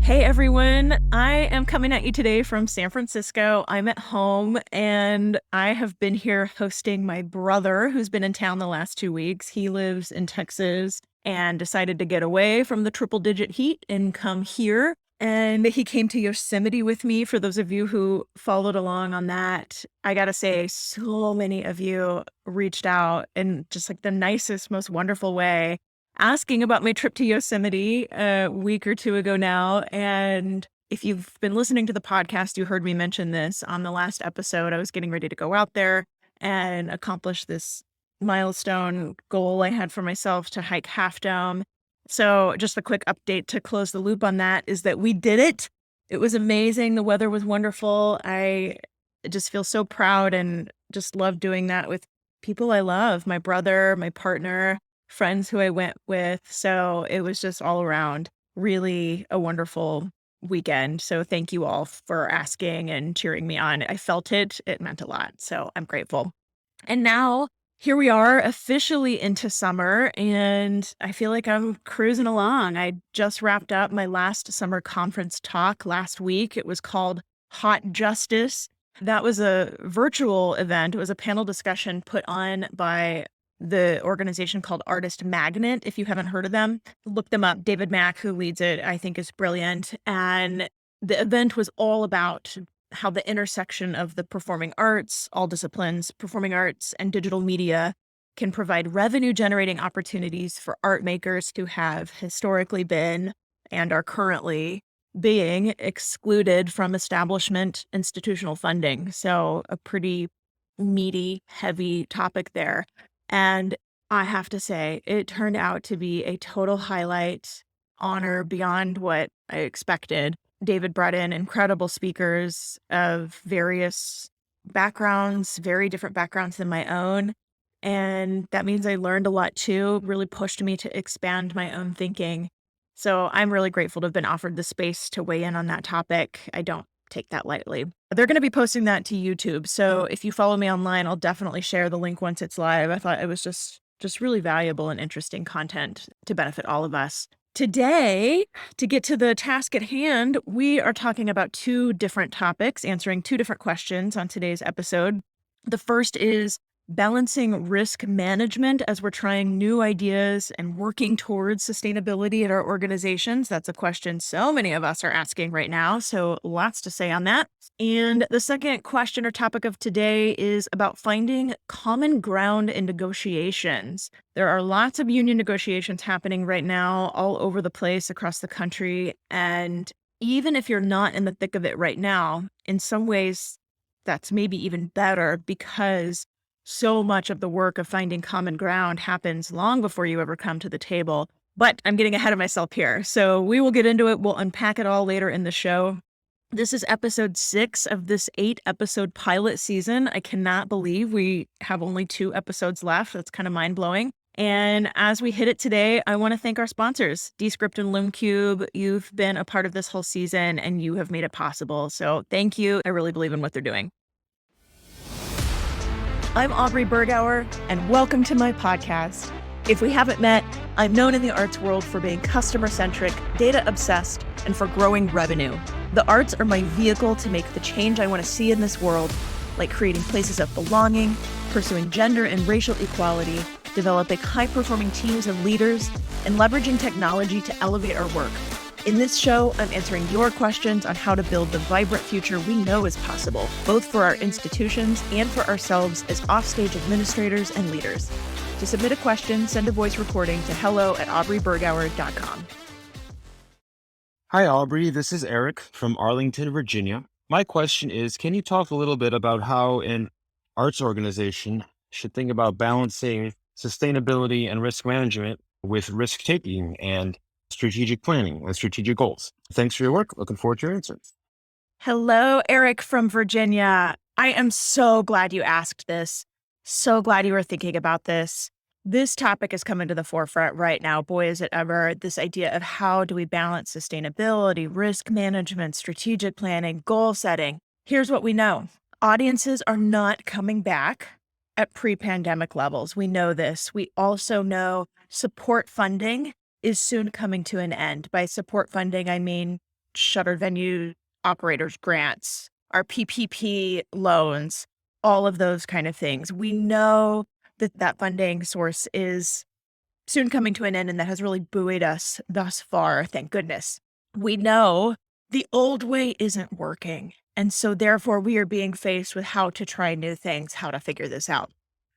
Hey everyone, I am coming at you today from San Francisco. I'm at home and I have been here hosting my brother who's been in town the last 2 weeks. He lives in Texas and decided to get away from the triple digit heat and come here. And he came to Yosemite with me. For those of you who followed along on that, I gotta say, so many of you reached out in just like the nicest, most wonderful way asking about my trip to Yosemite a week or two ago now. And if you've been listening to the podcast, you heard me mention this on the last episode. I was getting ready to go out there and accomplish this milestone goal I had for myself to hike Half Dome. So, just a quick update to close the loop on that is that we did it. It was amazing. The weather was wonderful. I just feel so proud and just love doing that with people I love, my brother, my partner, friends who I went with. So it was just all around really a wonderful weekend. So thank you all for asking and cheering me on. I felt it. It meant a lot. So I'm grateful. And now here we are officially into summer and I feel like I'm cruising along. I just wrapped up my last summer conference talk last week. It was called Hot Justice. That was a virtual event. It was a panel discussion put on by the organization called Artist Magnet. If you haven't heard of them, look them up. David Mack, who leads it, I think is brilliant. And the event was all about how the intersection of the performing arts, all disciplines, performing arts, and digital media can provide revenue generating opportunities for art makers who have historically been and are currently being excluded from establishment institutional funding. So, a pretty meaty, heavy topic there. And I have to say, it turned out to be a total highlight, honor beyond what I expected. David brought in incredible speakers of various backgrounds, very different backgrounds than my own. And that means I learned a lot too, really pushed me to expand my own thinking. So I'm really grateful to have been offered the space to weigh in on that topic. I don't take that lightly. They're going to be posting that to YouTube. So if you follow me online, I'll definitely share the link once it's live. I thought it was just really valuable and interesting content to benefit all of us. Today, to get to the task at hand, we are talking about two different topics, answering two different questions on today's episode. The first is balancing risk management as we're trying new ideas and working towards sustainability at our organizations. That's a question so many of us are asking right now. So lots to say on that. And the second question or topic of today is about finding common ground in negotiations. There are lots of union negotiations happening right now all over the place across the country. And even if you're not in the thick of it right now, in some ways, that's maybe even better because so much of the work of finding common ground happens long before you ever come to the table. But I'm getting ahead of myself here. So we will get into it. We'll unpack it all later in the show. This is episode 6 of this 8-episode pilot season. I cannot believe we have only 2 episodes left. That's kind of mind-blowing. And as we hit it today, I want to thank our sponsors, Descript and LoomCube. You've been a part of this whole season and you have made it possible. So thank you. I really believe in what they're doing. I'm Aubrey Bergauer, and welcome to my podcast. If we haven't met, I'm known in the arts world for being customer-centric, data-obsessed, and for growing revenue. The arts are my vehicle to make the change I want to see in this world, like creating places of belonging, pursuing gender and racial equality, developing high-performing teams of leaders, and leveraging technology to elevate our work. In this show, I'm answering your questions on how to build the vibrant future we know is possible, both for our institutions and for ourselves as Offstage administrators and leaders. To submit a question, send a voice recording to hello@aubreybergauer.com. Hi, Aubrey. This is Eric from Arlington, Virginia. My question is, can you talk a little bit about how an arts organization should think about balancing sustainability and risk management with risk-taking and strategic planning and strategic goals? Thanks for your work. Looking forward to your answers. Hello, Eric from Virginia. I am so glad you asked this. So glad you were thinking about this. This topic is coming to the forefront right now. Boy, is it ever. This idea of how do we balance sustainability, risk management, strategic planning, goal setting. Here's what we know. Audiences are not coming back at pre-pandemic levels. We know this. We also know support funding is soon coming to an end. By support funding, I mean shuttered venue operators grants, our PPP loans, all of those kind of things. We know that that funding source is soon coming to an end, and that has really buoyed us thus far, thank goodness. We know the old way isn't working, and so therefore we are being faced with how to try new things, how to figure this out.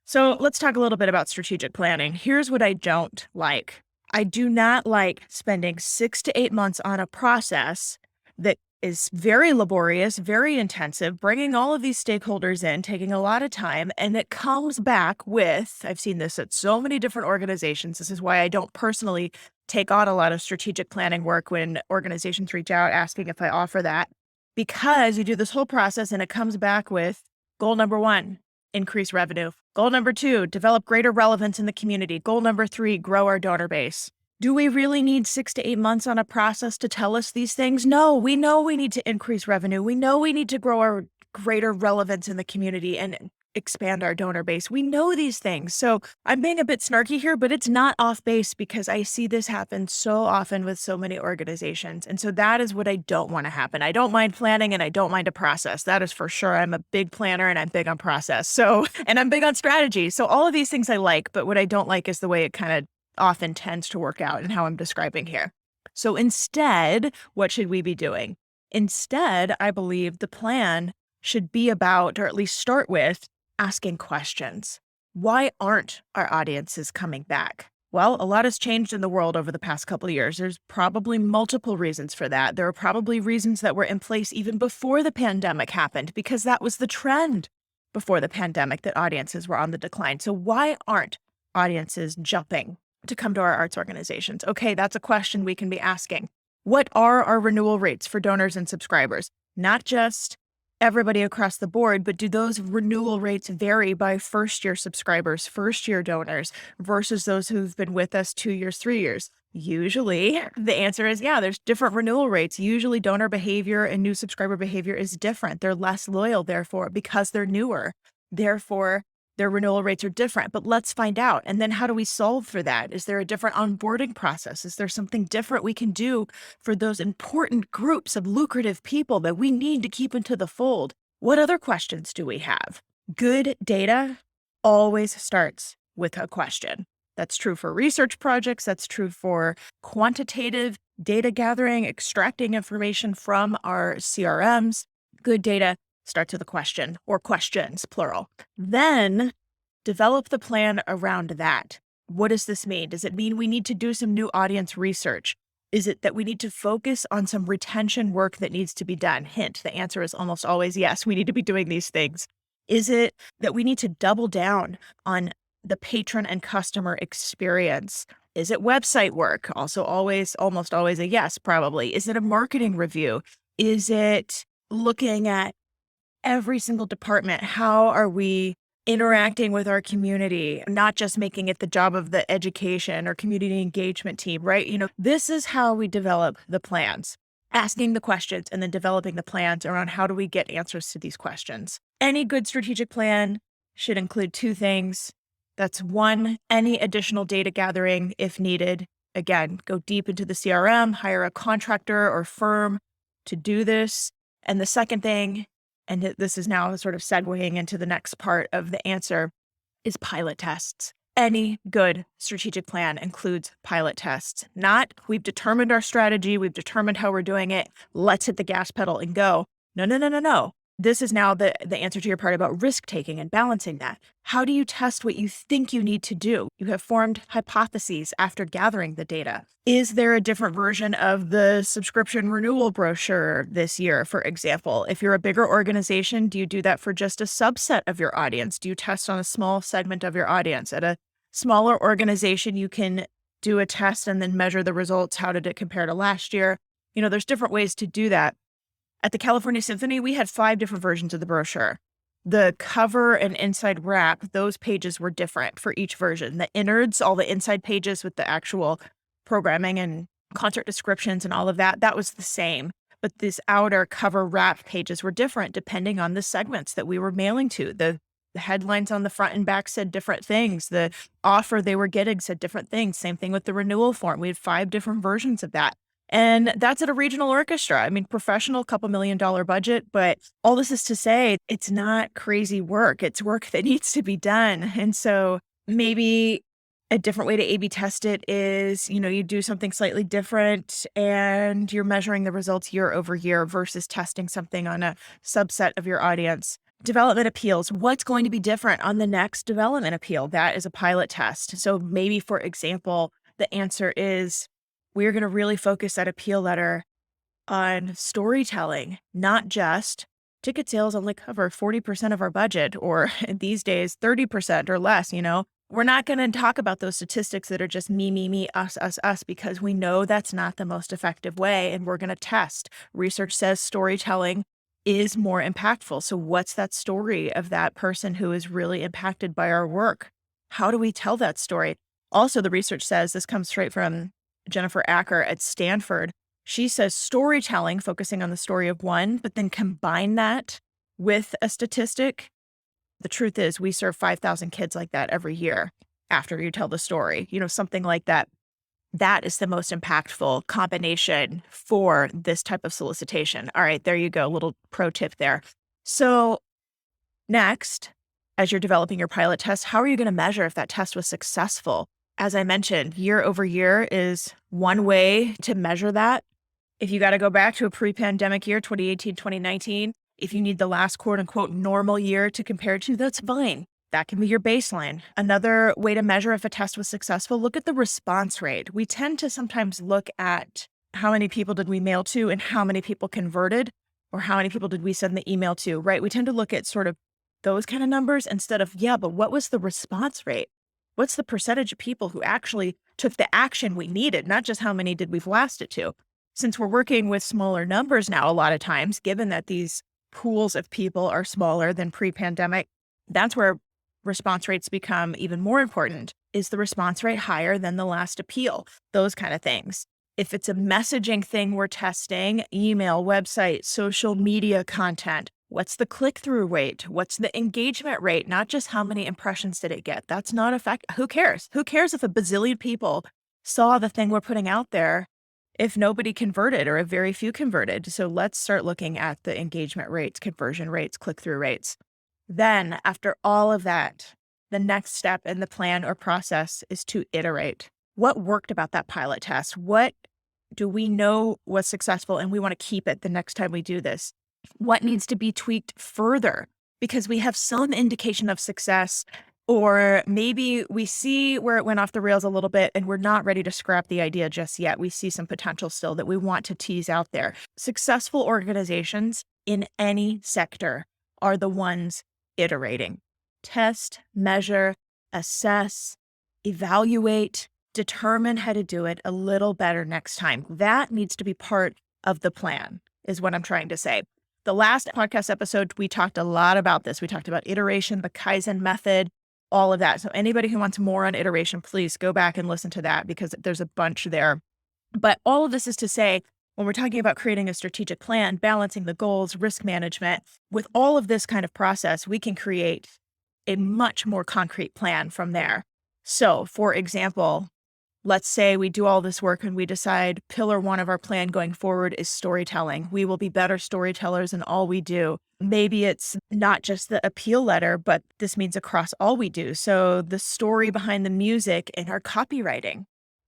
So let's talk a little bit about strategic planning. Here's what I don't like. I do not like spending 6 to 8 months on a process that is very laborious, very intensive, bringing all of these stakeholders in, taking a lot of time, and it comes back with, I've seen this at so many different organizations. This is why I don't personally take on a lot of strategic planning work when organizations reach out asking if I offer that, because you do this whole process and it comes back with goal number 1, increase revenue. Goal number 2, develop greater relevance in the community. Goal number 3, grow our donor base. Do we really need 6 to 8 months on a process to tell us these things? No, we know we need to increase revenue. We know we need to grow our greater relevance in the community and expand our donor base. We know these things. So I'm being a bit snarky here, but it's not off base because I see this happen so often with so many organizations. And so that is what I don't want to happen. I don't mind planning and I don't mind a process. That is for sure. I'm a big planner and I'm big on process. So, and I'm big on strategy. So all of these things I like, but what I don't like is the way it kind of often tends to work out and how I'm describing here. So instead, what should we be doing? Instead, I believe the plan should be about, or at least start with, asking questions. Why aren't our audiences coming back? Well, a lot has changed in the world over the past couple of years. There's probably multiple reasons for that. There are probably reasons that were in place even before the pandemic happened, because that was the trend before the pandemic, that audiences were on the decline. So why aren't audiences jumping to come to our arts organizations? Okay, that's a question we can be asking. What are our renewal rates for donors and subscribers? Not just everybody across the board, but do those renewal rates vary by first-year subscribers, first-year donors versus those who've been with us 2 years, 3 years? Usually, the answer is yeah, there's different renewal rates. Usually, donor behavior and new subscriber behavior is different. They're less loyal, therefore, because they're newer. Therefore, their renewal rates are different, but let's find out. And then how do we solve for that? Is there a different onboarding process? Is there something different we can do for those important groups of lucrative people that we need to keep into the fold? What other questions do we have? Good data always starts with a question. That's true for research projects. That's true for quantitative data gathering, extracting information from our CRMs. Good data starts with a question, or questions, plural. Then develop the plan around that. What does this mean? Does it mean we need to do some new audience research? Is it that we need to focus on some retention work that needs to be done? Hint, the answer is almost always yes, we need to be doing these things. Is it that we need to double down on the patron and customer experience? Is it website work? Also almost always a yes, probably. Is it a marketing review? Is it looking at every single department? How are we interacting with our community, not just making it the job of the education or community engagement team, right? This is how we develop the plans, asking the questions and then developing the plans around how do we get answers to these questions. Any good strategic plan should include 2 things. That's 1, any additional data gathering if needed. Again, go deep into the CRM, hire a contractor or firm to do this. And the second thing, and this is now sort of segueing into the next part of the answer, is pilot tests. Any good strategic plan includes pilot tests. Not, we've determined our strategy, we've determined how we're doing it, let's hit the gas pedal and go. No, no, no, no, no. This is now the answer to your part about risk-taking and balancing that. How do you test what you think you need to do? You have formed hypotheses after gathering the data. Is there a different version of the subscription renewal brochure this year, for example? If you're a bigger organization, do you do that for just a subset of your audience? Do you test on a small segment of your audience? At a smaller organization, you can do a test and then measure the results. How did it compare to last year? There's different ways to do that. At the California Symphony, we had 5 different versions of the brochure. The cover and inside wrap, those pages were different for each version. The innards, all the inside pages with the actual programming and concert descriptions and all of that, that was the same. But these outer cover wrap pages were different depending on the segments that we were mailing to. The headlines on the front and back said different things. The offer they were getting said different things. Same thing with the renewal form. We had 5 different versions of that. And that's at a regional orchestra. I mean, professional, couple $1 million budget, but all this is to say it's not crazy work. It's work that needs to be done. And so maybe a different way to A/B test it is, you do something slightly different and you're measuring the results year over year versus testing something on a subset of your audience. Development appeals. What's going to be different on the next development appeal? That is a pilot test. So maybe, for example, the answer is we're going to really focus that appeal letter on storytelling, not just ticket sales only cover 40% of our budget, or these days, 30% or less. We're not going to talk about those statistics that are just me, us, because we know that's not the most effective way. And we're going to test. Research says storytelling is more impactful. So what's that story of that person who is really impacted by our work? How do we tell that story? Also, the research says, this comes straight from Jennifer Acker at Stanford. She says storytelling, focusing on the story of one, but then combine that with a statistic. The truth is, we serve 5,000 kids like that every year after you tell the story, something like that. That is the most impactful combination for this type of solicitation. All right, there you go. Little pro tip there. So next, as you're developing your pilot test, how are you going to measure if that test was successful? As I mentioned, year over year is one way to measure that. If you got to go back to a pre-pandemic year, 2018, 2019, if you need the last quote unquote normal year to compare to, that's fine. That can be your baseline. Another way to measure if a test was successful, look at the response rate. We tend to sometimes look at how many people did we mail to and how many people converted, or how many people did we send the email to, right? We tend to look at sort of those kind of numbers instead of, but what was the response rate? What's the percentage of people who actually took the action we needed, not just how many did we blast it to? Since we're working with smaller numbers now, a lot of times, given that these pools of people are smaller than pre-pandemic, that's where response rates become even more important. Is the response rate higher than the last appeal? Those kind of things. If it's a messaging thing we're testing, email, website, social media content, what's the click-through rate? What's the engagement rate? Not just how many impressions did it get. That's not a fact. Who cares? Who cares if a bazillion people saw the thing we're putting out there if nobody converted or if very few converted? So let's start looking at the engagement rates, conversion rates, click-through rates. Then, after all of that, the next step in the plan or process is to iterate. What worked about that pilot test? What do we know was successful and we want to keep it the next time we do this? What needs to be tweaked further? Because we have some indication of success, or maybe we see where it went off the rails a little bit and we're not ready to scrap the idea just yet. We see some potential still that we want to tease out there. Successful organizations in any sector are the ones iterating. Test, measure, assess, evaluate, determine how to do it a little better next time. That needs to be part of the plan, is what I'm trying to say. The last podcast episode, we talked a lot about this. We talked about iteration, the Kaizen method, all of that. So anybody who wants more on iteration, please go back and listen to that because there's a bunch there. But all of this is to say, when we're talking about creating a strategic plan, balancing the goals, risk management, with all of this kind of process, we can create a much more concrete plan from there. So, for example, let's say we do all this work and we decide pillar one of our plan going forward is storytelling. We will be better storytellers in all we do. Maybe it's not just the appeal letter, but this means across all we do. So the story behind the music in our copywriting,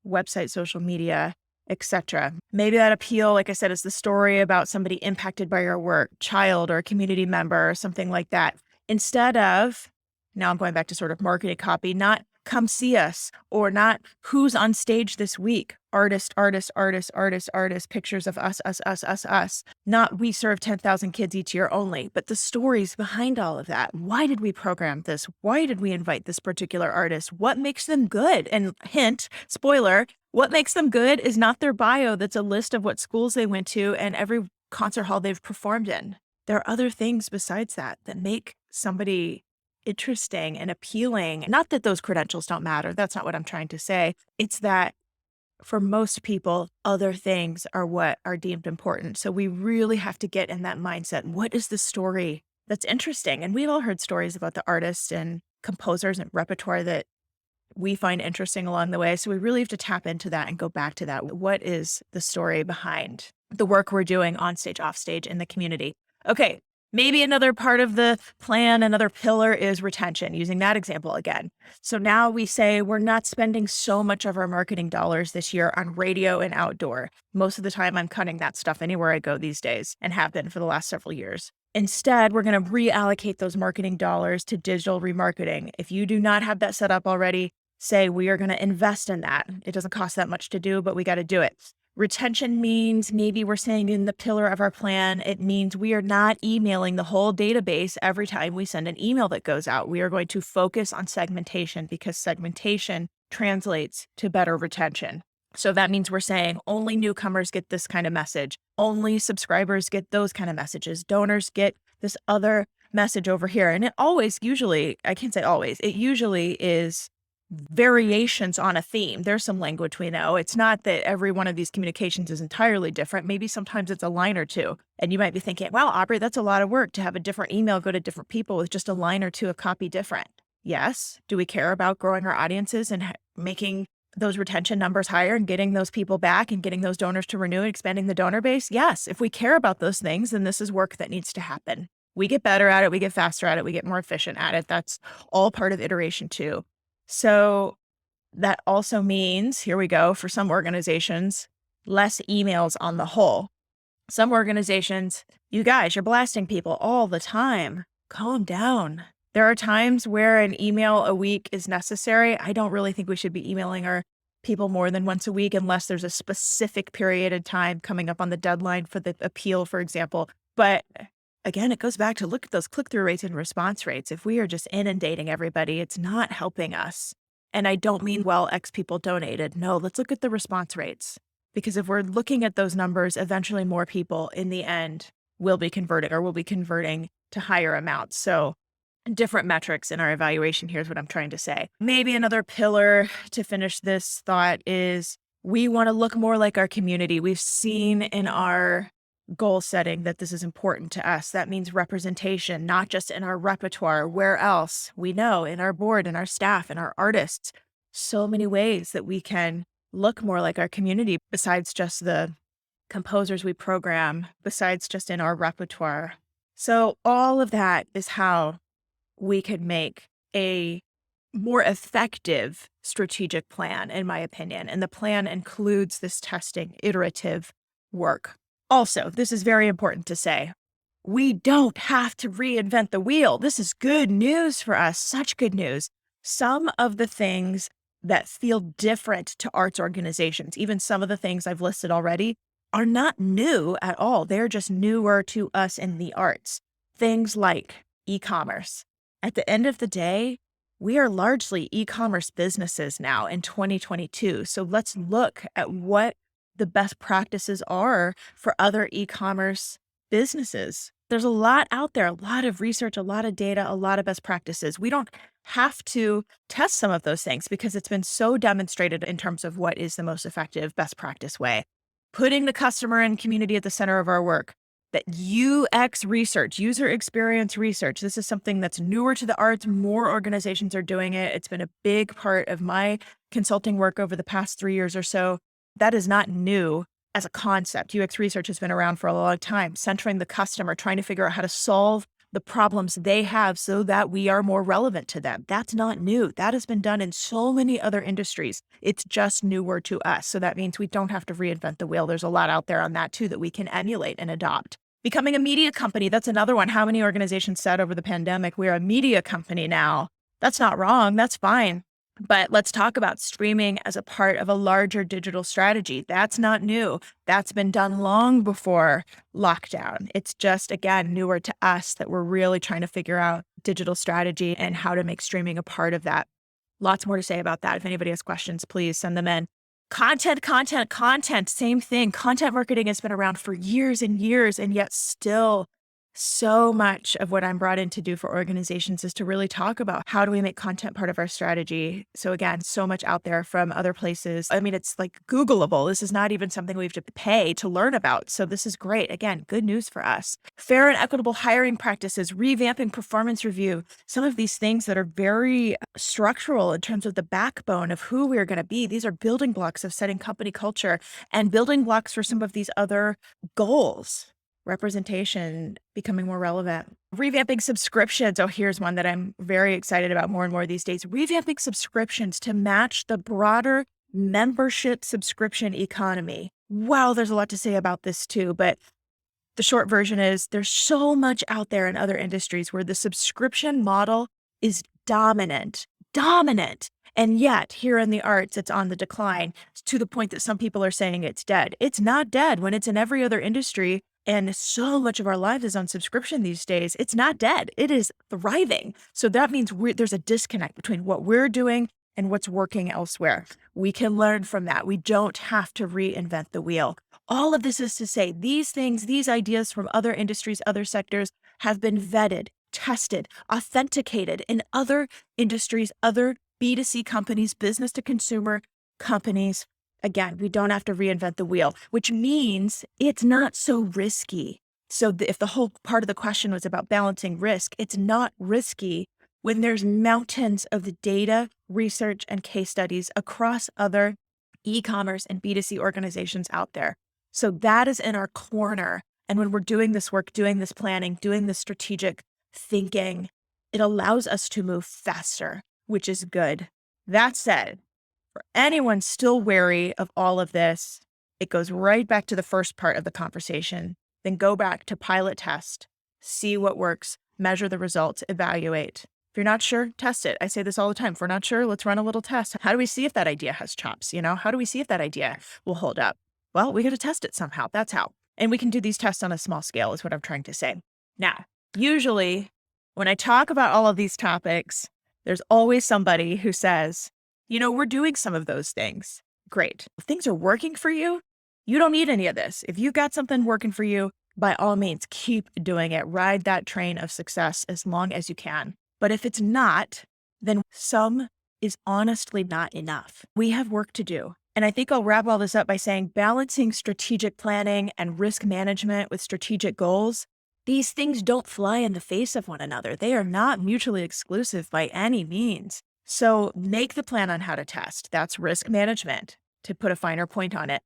website, social media, etc. Maybe that appeal, like I said, is the story about somebody impacted by your work, child or a community member or something like that. Instead of, now I'm going back to sort of marketing copy, not come see us, or not who's on stage this week, artist, pictures of us, not we serve 10,000 kids each year only, but the stories behind all of that. Why did we program this? Why did we invite this particular artist? What makes them good? And hint, spoiler, what makes them good is not their bio that's a list of what schools they went to and every concert hall they've performed in. There are other things besides that that make somebody interesting and appealing. Not that those credentials don't matter. That's not what I'm trying to say. It's that for most people, other things are what are deemed important. So we really have to get in that mindset. What is the story that's interesting? And we've all heard stories about the artists and composers and repertoire that we find interesting along the way. So we really have to tap into that and go back to that. What is the story behind the work we're doing on stage, off stage, in the community? Okay, maybe another part of the plan, another pillar is retention, using that example again. So now we say we're not spending so much of our marketing dollars this year on radio and outdoor. Most of the time, I'm cutting that stuff anywhere I go these days and have been for the last several years. Instead, we're going to reallocate those marketing dollars to digital remarketing. If you do not have that set up already, say we are going to invest in that. It doesn't cost that much to do, but we got to do it. Retention means maybe we're saying in the pillar of our plan, it means we are not emailing the whole database every time we send an email that goes out. We are going to focus on segmentation because segmentation translates to better retention. So that means we're saying only newcomers get this kind of message. Only subscribers get those kind of messages. Donors get this other message over here. And it always, usually, I can't say always, it usually is variations on a theme. There's some language we know. It's not that every one of these communications is entirely different. Maybe sometimes it's a line or two. And you might be thinking, wow, Aubrey, that's a lot of work to have a different email go to different people with just a line or two of copy different. Yes. Do we care about growing our audiences and making those retention numbers higher and getting those people back and getting those donors to renew and expanding the donor base? Yes. If we care about those things, then this is work that needs to happen. We get better at it. We get faster at it. We get more efficient at it. That's all part of iteration too. So that also means, here we go, for some organizations, less emails on the whole. Some organizations, you guys, you're blasting people all the time. Calm down. There are times where an email a week is necessary. I don't really think we should be emailing our people more than once a week unless there's a specific period of time coming up on the deadline for the appeal, for example. But again, it goes back to look at those click-through rates and response rates. If we are just inundating everybody, it's not helping us. And I don't mean, well, X people donated. No, let's look at the response rates. Because if we're looking at those numbers, eventually more people in the end will be converting or will be converting to higher amounts. So different metrics in our evaluation, here's what I'm trying to say. Maybe another pillar to finish this thought is we want to look more like our community. We've seen in our goal setting that this is important to us. That means representation, not just in our repertoire. Where else? We know in our board, in our staff, in our artists, so many ways that we can look more like our community besides just the composers we program, besides just in our repertoire. So all of that is how we could make a more effective strategic plan, in my opinion. And the plan includes this testing, iterative work. Also, this is very important to say, we don't have to reinvent the wheel. This is good news for us, such good news. Some of the things that feel different to arts organizations, even some of the things I've listed already, are not new at all. They're just newer to us in the arts. Things like e-commerce. At the end of the day, we are largely e-commerce businesses now in 2022. So let's look at what the best practices are for other e-commerce businesses. There's a lot out there, a lot of research, a lot of data, a lot of best practices. We don't have to test some of those things because it's been so demonstrated in terms of what is the most effective best practice way. Putting the customer and community at the center of our work. That UX research, user experience research, this is something that's newer to the arts. More organizations are doing it. It's been a big part of my consulting work over the past 3 years or so. That is not new as a concept. UX research has been around for a long time, centering the customer, trying to figure out how to solve the problems they have so that we are more relevant to them. That's not new. That has been done in so many other industries. It's just newer to us. So that means we don't have to reinvent the wheel. There's a lot out there on that too that we can emulate and adopt. Becoming a media company, that's another one. How many organizations said over the pandemic, we're a media company now? That's not wrong. That's fine. But let's talk about streaming as a part of a larger digital strategy. That's not new. That's been done long before lockdown. It's just, again, newer to us that we're really trying to figure out digital strategy and how to make streaming a part of that. Lots more to say about that. If anybody has questions, please send them in. Content, same thing. Content marketing has been around for years and years, and yet still So much of what I'm brought in to do for organizations is to really talk about how do we make content part of our strategy. So again, so much out there from other places. I mean, it's like Googleable. This is not even something we have to pay to learn about. So this is great. Again, good news for us. Fair and equitable hiring practices, revamping performance review, some of these things that are very structural in terms of the backbone of who we're going to be. These are building blocks of setting company culture and building blocks for some of these other goals. Representation becoming more relevant. Revamping subscriptions. Oh, here's one that I'm very excited about more and more these days. Revamping subscriptions to match the broader membership subscription economy. Wow, there's a lot to say about this too, but the short version is there's so much out there in other industries where the subscription model is dominant. And yet, here in the arts, it's on the decline to the point that some people are saying it's dead. It's not dead when it's in every other industry. And so much of our lives is on subscription these days. It's not dead. It is thriving. So that means there's a disconnect between what we're doing and what's working elsewhere. We can learn from that. We don't have to reinvent the wheel. All of this is to say these things, these ideas from other industries, other sectors have been vetted, tested, authenticated in other industries, other B2C companies, business to consumer companies. Again, we don't have to reinvent the wheel, which means it's not so risky. So if the whole part of the question was about balancing risk, it's not risky when there's mountains of the data, research, and case studies across other e-commerce and B2C organizations out there. So that is in our corner. And when we're doing this work, doing this planning, doing this strategic thinking, it allows us to move faster, which is good. That said, for anyone still wary of all of this, it goes right back to the first part of the conversation. Then go back to pilot test, see what works, measure the results, evaluate. If you're not sure, test it. I say this all the time. If we're not sure, let's run a little test. How do we see if that idea has chops? How do we see if that idea will hold up? Well, we got to test it somehow. That's how. And we can do these tests on a small scale is what I'm trying to say. Now, usually when I talk about all of these topics, there's always somebody who says, we're doing some of those things. Great. If things are working for you, you don't need any of this. If you've got something working for you, by all means, keep doing it. Ride that train of success as long as you can. But if it's not, then some is honestly not enough. We have work to do. And I think I'll wrap all this up by saying balancing strategic planning and risk management with strategic goals. These things don't fly in the face of one another. They are not mutually exclusive by any means. So make the plan on how to test. That's risk management, to put a finer point on it.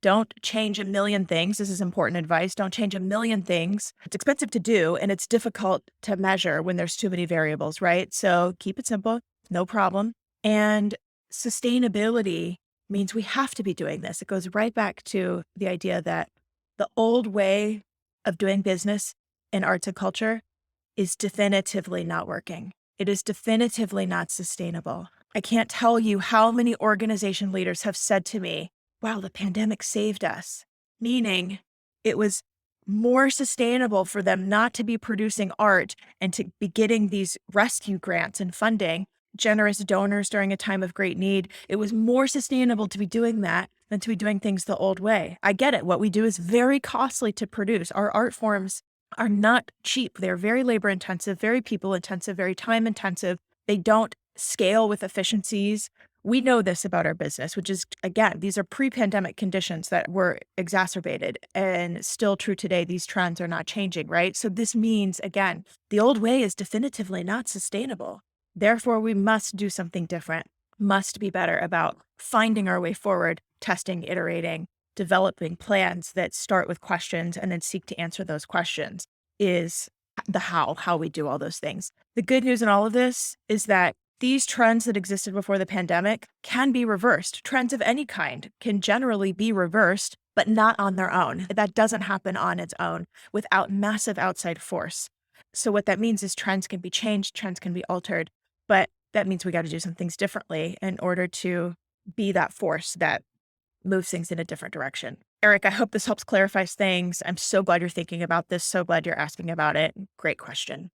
Don't change a million things. This is important advice. Don't change a million things. It's expensive to do, and it's difficult to measure when there's too many variables, right? So keep it simple, no problem. And sustainability means we have to be doing this. It goes right back to the idea that the old way of doing business in arts and culture is definitively not working. It is definitively not sustainable. I can't tell you how many organization leaders have said to me, wow, the pandemic saved us, meaning it was more sustainable for them not to be producing art and to be getting these rescue grants and funding, generous donors during a time of great need. It was more sustainable to be doing that than to be doing things the old way. I get it. What we do is very costly to produce. Our art forms are not cheap. They're very labor intensive, very people intensive, very time intensive. They don't scale with efficiencies. We know this about our business, which is, again, these are pre-pandemic conditions that were exacerbated and still true today. These trends are not changing, right? So this means, again, the old way is definitively not sustainable. Therefore, we must do something different, must be better about finding our way forward, testing, iterating, developing plans that start with questions and then seek to answer those questions is the how we do all those things. The good news in all of this is that these trends that existed before the pandemic can be reversed. Trends of any kind can generally be reversed, but not on their own. That doesn't happen on its own without massive outside force. So what that means is trends can be changed, trends can be altered, but that means we got to do some things differently in order to be that force that moves things in a different direction. Eric, I hope this helps clarify things. I'm so glad you're thinking about this. So glad you're asking about it. Great question.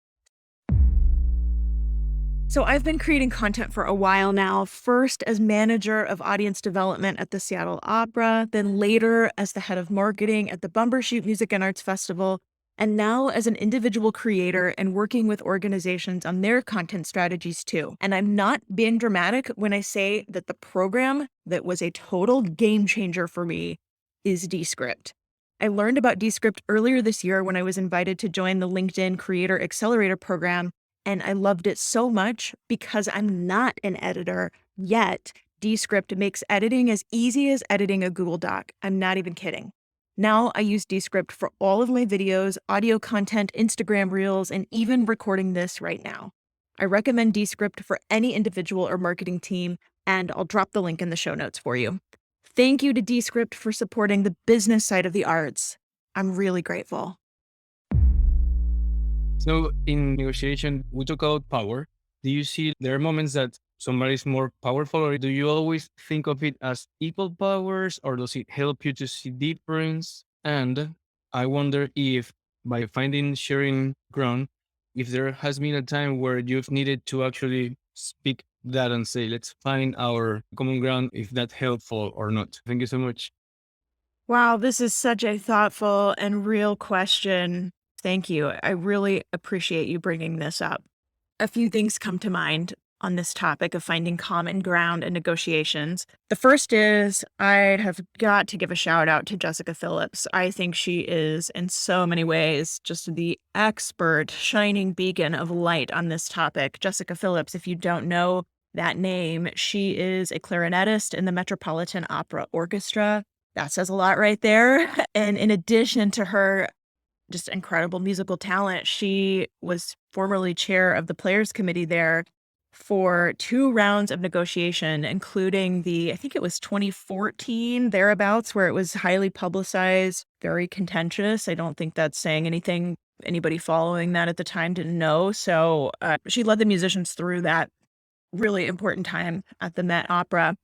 So I've been creating content for a while now, first as manager of audience development at the Seattle Opera, then later as the head of marketing at the Bumbershoot Music and Arts Festival. and now as an individual creator and working with organizations on their content strategies too. And I'm not being dramatic when I say that the program that was a total game changer for me is Descript. I learned about Descript earlier this year when I was invited to join the LinkedIn Creator Accelerator program, and I loved it so much because I'm not an editor yet. Descript makes editing as easy as editing a Google Doc. I'm not even kidding. Now I use Descript for all of my videos, audio content, Instagram reels, and even recording this right now. I recommend Descript for any individual or marketing team, and I'll drop the link in the show notes for you. Thank you to Descript for supporting the business side of the arts. I'm really grateful. So in negotiation, we talk about power. Do you see there are moments that somebody is more powerful, or do you always think of it as equal powers, or does it help you to see difference? And I wonder if by finding sharing ground, if there has been a time where you've needed to actually speak that and say, let's find our common ground, if that's helpful or not. Thank you so much. Wow, this is such a thoughtful and real question. Thank you. I really appreciate you bringing this up. A few things come to mind on this topic of finding common ground in negotiations. The first is I have got to give a shout out to Jessica Phillips. I think she is, in so many ways, just the expert shining beacon of light on this topic. Jessica Phillips, if you don't know that name, she is a clarinetist in the Metropolitan Opera Orchestra. That says a lot right there. And in addition to her just incredible musical talent, she was formerly chair of the Players Committee there for 2 rounds of negotiation, including I think it was 2014, thereabouts, where it was highly publicized, very contentious. I don't think that's saying anything anybody following that at the time didn't know. So she led the musicians through that really important time at the Met Opera.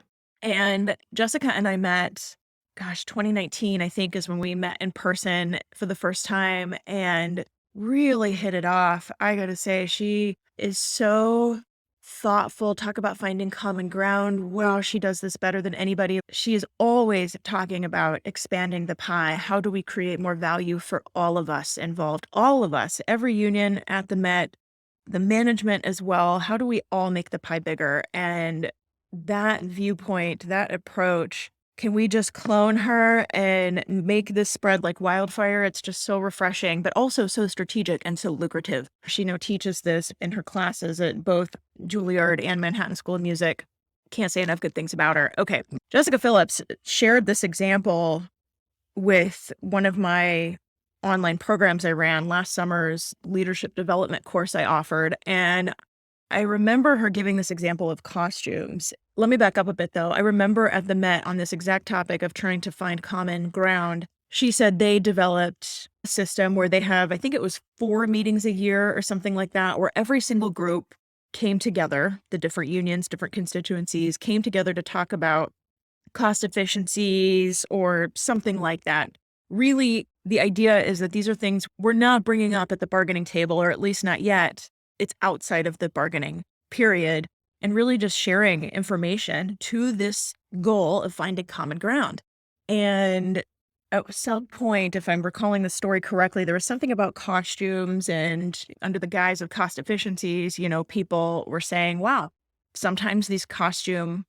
And Jessica and I met, gosh, 2019, I think, is when we met in person for the first time and really hit it off. I gotta say, she is so thoughtful. Talk about finding common ground. Wow, she does this better than anybody. She is always talking about expanding the pie. How do we create more value for all of us involved? All of us, every union at the Met, the management as well. How do we all make the pie bigger? And that viewpoint, that approach, can we just clone her and make this spread like wildfire? It's just so refreshing, but also so strategic and so lucrative. She teaches this in her classes at both Juilliard and Manhattan School of Music. Can't say enough good things about her. Okay. Jessica Phillips shared this example with one of my online programs I ran, last summer's leadership development course I offered. And I remember her giving this example of costumes. Let me back up a bit though. I remember at the Met on this exact topic of trying to find common ground, she said they developed a system where they have, I think it was 4 meetings a year or something like that, where every single group came together, the different unions, different constituencies came together to talk about cost efficiencies or something like that. Really, the idea is that these are things we're not bringing up at the bargaining table, or at least not yet. It's outside of the bargaining period, and really just sharing information to this goal of finding common ground. And at some point, if I'm recalling the story correctly, there was something about costumes, and under the guise of cost efficiencies, people were saying, wow, sometimes these costume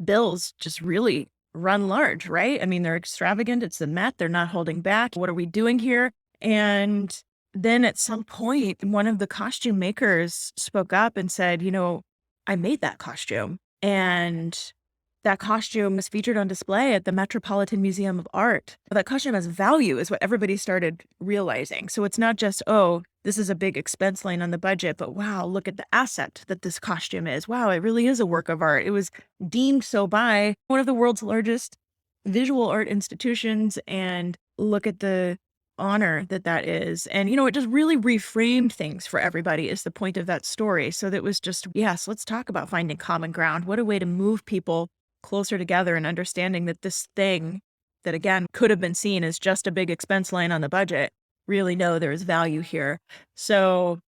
bills just really run large, right? I mean, they're extravagant. It's the Met. They're not holding back. What are we doing here? And then at some point, one of the costume makers spoke up and said, I made that costume. And that costume was featured on display at the Metropolitan Museum of Art. That costume has value, is what everybody started realizing. So it's not just, oh, this is a big expense line on the budget, but wow, look at the asset that this costume is. Wow, it really is a work of art. It was deemed so by one of the world's largest visual art institutions, and look at the honor that is. And, it just really reframed things for everybody is the point of that story. So that was just, yes, let's talk about finding common ground. What a way to move people closer together and understanding that this thing that, again, could have been seen as just a big expense line on the budget, really know there is value here. So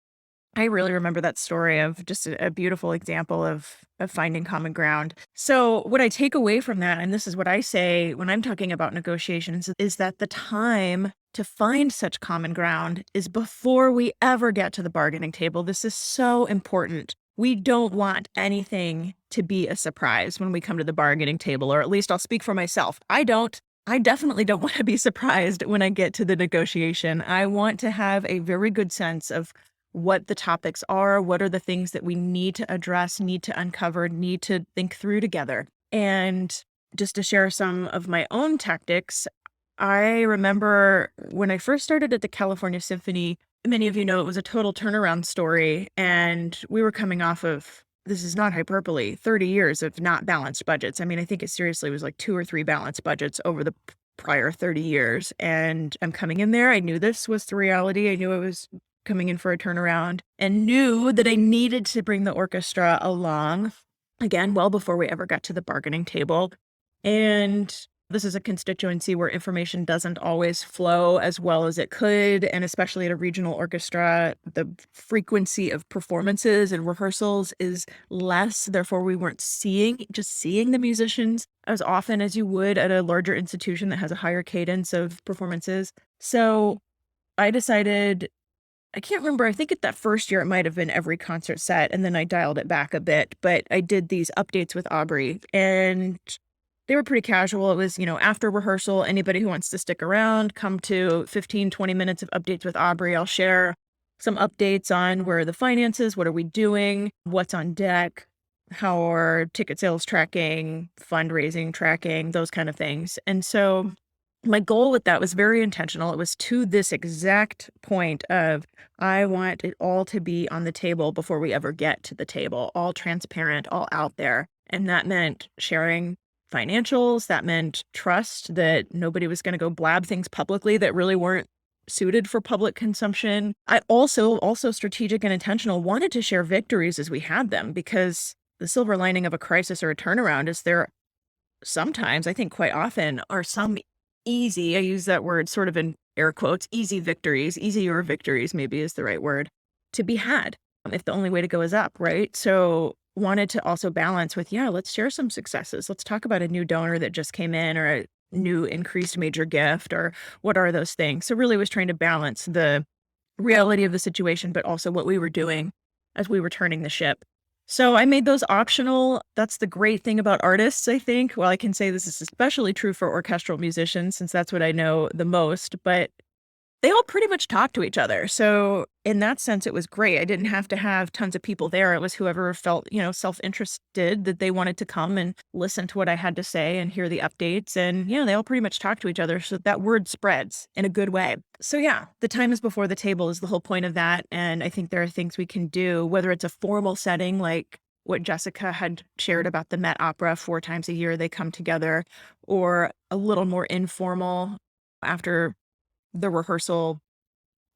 I really remember that story of just a beautiful example of finding common ground. So what I take away from that, and this is what I say when I'm talking about negotiations, is that the time to find such common ground is before we ever get to the bargaining table. This is so important. We don't want anything to be a surprise when we come to the bargaining table, or at least I'll speak for myself. I don't. I definitely don't want to be surprised when I get to the negotiation. I want to have a very good sense of what the topics are, what are the things that we need to address, need to uncover, need to think through together. And just to share some of my own tactics, I remember when I first started at the California Symphony, many of you know it was a total turnaround story. And we were coming off of, this is not hyperbole, 30 years of not balanced budgets. I mean, I think it seriously was like 2 or 3 balanced budgets over the prior 30 years. And I'm coming in there. I knew this was the reality. I knew I was coming in for a turnaround and knew that I needed to bring the orchestra along again, well before we ever got to the bargaining table. And this is a constituency where information doesn't always flow as well as it could. And especially at a regional orchestra, the frequency of performances and rehearsals is less. Therefore, we weren't seeing the musicians as often as you would at a larger institution that has a higher cadence of performances. So I decided, I can't remember. I think at that first year, it might have been every concert set, and then I dialed it back a bit. But I did these updates with Aubrey, and they were pretty casual. It was, after rehearsal, anybody who wants to stick around, come to 15, 20 minutes of updates with Aubrey. I'll share some updates on where are the finances, what are we doing, what's on deck, how are ticket sales tracking, fundraising tracking, those kind of things. And so my goal with that was very intentional. It was to this exact point of I want it all to be on the table before we ever get to the table, all transparent, all out there. And that meant sharing financials. That meant trust that nobody was going to go blab things publicly that really weren't suited for public consumption. I also strategic and intentional, wanted to share victories as we had them, because the silver lining of a crisis or a turnaround is there sometimes, I think quite often, are some easy, I use that word sort of in air quotes, easier victories maybe is the right word, to be had, if the only way to go is up, right? So wanted to also balance with, let's share some successes. Let's talk about a new donor that just came in, or a new increased major gift, or what are those things? So really was trying to balance the reality of the situation, but also what we were doing as we were turning the ship. So I made those optional. That's the great thing about artists, I think. Well, I can say this is especially true for orchestral musicians, since that's what I know the most, but they all pretty much talk to each other. So in that sense, it was great. I didn't have to have tons of people there. It was whoever felt, self-interested, that they wanted to come and listen to what I had to say and hear the updates. And they all pretty much talk to each other. So that word spreads in a good way. So the time is before the table is the whole point of that. And I think there are things we can do, whether it's a formal setting like what Jessica had shared about the Met Opera, 4 times a year they come together, or a little more informal after the rehearsal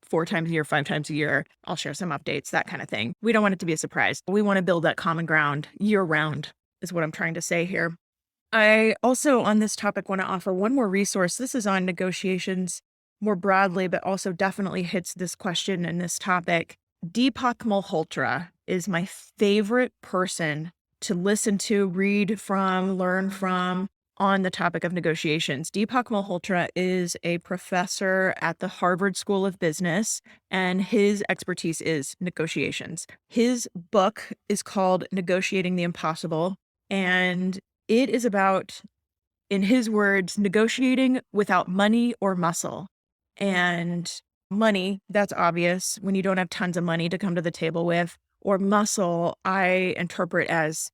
4 times a year, 5 times a year. I'll share some updates, that kind of thing. We don't want it to be a surprise. We want to build that common ground year round, is what I'm trying to say here. I also, on this topic, want to offer one more resource. This is on negotiations more broadly, but also definitely hits this question and this topic. Deepak Malhotra is my favorite person to listen to, read from, learn from on the topic of negotiations. Deepak Malhotra is a professor at the Harvard School of Business, and his expertise is negotiations. His book is called Negotiating the Impossible, and it is about, in his words, negotiating without money or muscle. And money, that's obvious when you don't have tons of money to come to the table with, or muscle, I interpret as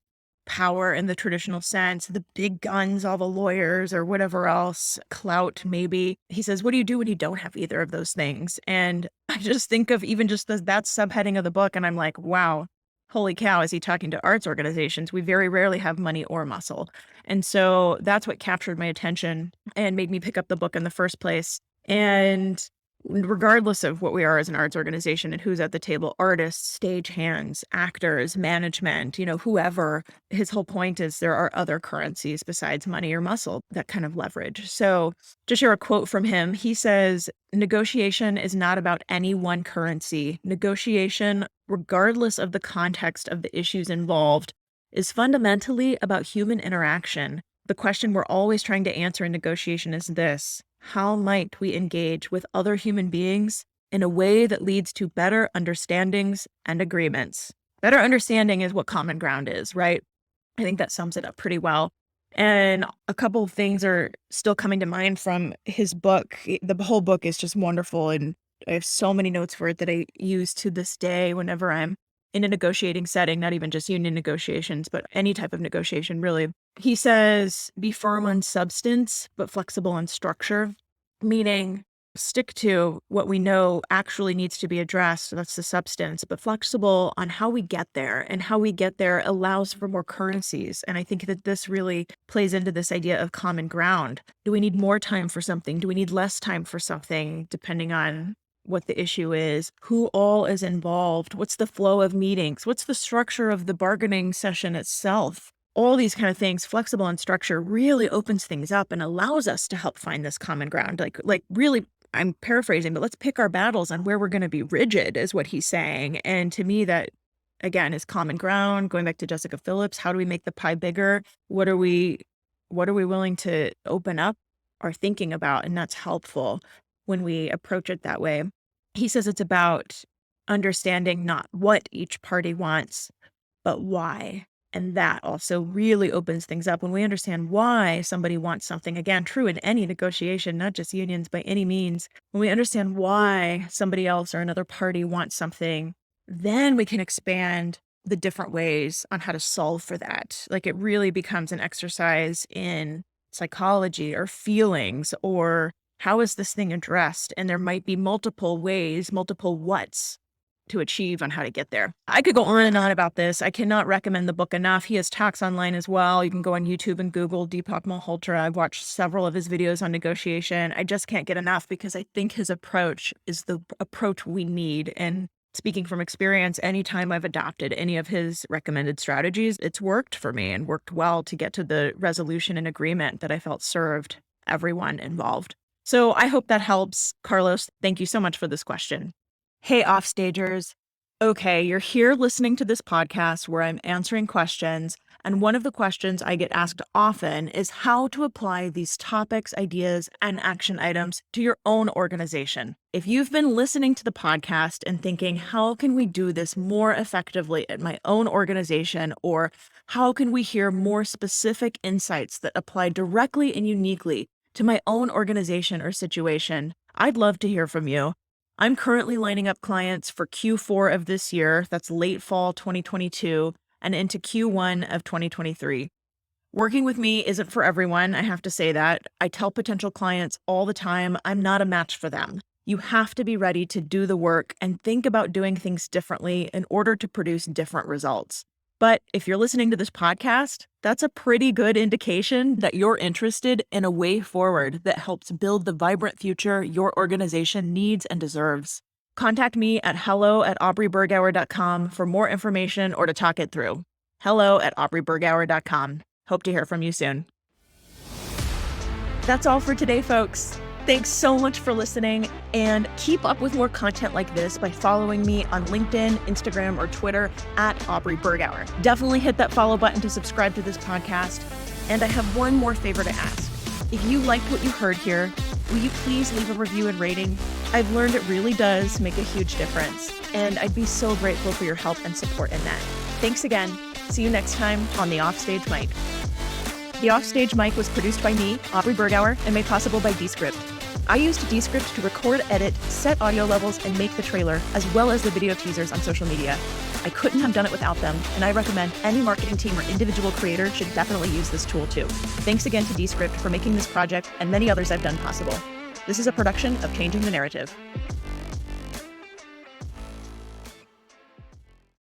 power in the traditional sense, the big guns, all the lawyers or whatever else, clout maybe. He says, what do you do when you don't have either of those things? And I just think of even just that subheading of the book, and I'm like, wow, holy cow, is he talking to arts organizations? We very rarely have money or muscle. And so that's what captured my attention and made me pick up the book in the first place. And regardless of what we are as an arts organization and who's at the table, artists, stagehands, actors, management, whoever, his whole point is there are other currencies besides money or muscle that kind of leverage. So to share a quote from him, he says, negotiation is not about any one currency. Negotiation regardless of the context of the issues involved, is fundamentally about human interaction. The question we're always trying to answer in negotiation is this: how might we engage with other human beings in a way that leads to better understandings and agreements? Better understanding is what common ground is, right? I think that sums it up pretty well. And a couple of things are still coming to mind from his book. The whole book is just wonderful, and I have so many notes for it that I use to this day whenever I'm in a negotiating setting, not even just union negotiations, but any type of negotiation, really. He says, be firm on substance, but flexible on structure, meaning stick to what we know actually needs to be addressed. That's the substance, but flexible on how we get there. And how we get there allows for more currencies. And I think that this really plays into this idea of common ground. Do we need more time for something? Do we need less time for something, depending on what the issue is, who all is involved, what's the flow of meetings, what's the structure of the bargaining session itself? All these kind of things, flexible on structure, really opens things up and allows us to help find this common ground. Like really, I'm paraphrasing, but let's pick our battles on where we're going to be rigid, is what he's saying. And to me, that again is common ground. Going back to Jessica Phillips, how do we make the pie bigger? What are we willing to open up our thinking about? And that's helpful when we approach it that way. He says it's about understanding not what each party wants, but why. And that also really opens things up when we understand why somebody wants something. Again, true in any negotiation, not just unions by any means. When we understand why somebody else or another party wants something, then we can expand the different ways on how to solve for that. Like, it really becomes an exercise in psychology or feelings, or how is this thing addressed? And there might be multiple ways, multiple whats to achieve on how to get there. I could go on and on about this. I cannot recommend the book enough. He has talks online as well. You can go on YouTube and Google Deepak Malhotra. I've watched several of his videos on negotiation. I just can't get enough because I think his approach is the approach we need. And speaking from experience, anytime I've adopted any of his recommended strategies, it's worked for me and worked well to get to the resolution and agreement that I felt served everyone involved. So I hope that helps. Carlos, thank you so much for this question. Hey, Offstagers. Okay, you're here listening to this podcast where I'm answering questions, and one of the questions I get asked often is how to apply these topics, ideas, and action items to your own organization. If you've been listening to the podcast and thinking, how can we do this more effectively at my own organization, or how can we hear more specific insights that apply directly and uniquely to my own organization or situation, I'd love to hear from you. I'm currently lining up clients for Q4 of this year, that's late fall 2022, and into Q1 of 2023. Working with me isn't for everyone, I have to say that. I tell potential clients all the time, I'm not a match for them. You have to be ready to do the work and think about doing things differently in order to produce different results. But if you're listening to this podcast, that's a pretty good indication that you're interested in a way forward that helps build the vibrant future your organization needs and deserves. Contact me at hello@aubreybergauer.com for more information or to talk it through. hello@aubreybergauer.com. Hope to hear from you soon. That's all for today, folks. Thanks so much for listening, and keep up with more content like this by following me on LinkedIn, Instagram, or Twitter @AubreyBergauer. Definitely hit that follow button to subscribe to this podcast. And I have one more favor to ask. If you liked what you heard here, will you please leave a review and rating? I've learned it really does make a huge difference, and I'd be so grateful for your help and support in that. Thanks again. See you next time on the Offstage Mic. The Offstage Mic was produced by me, Aubrey Bergauer, and made possible by Descript. I used Descript to record, edit, set audio levels, and make the trailer, as well as the video teasers on social media. I couldn't have done it without them, and I recommend any marketing team or individual creator should definitely use this tool too. Thanks again to Descript for making this project and many others I've done possible. This is a production of Changing the Narrative.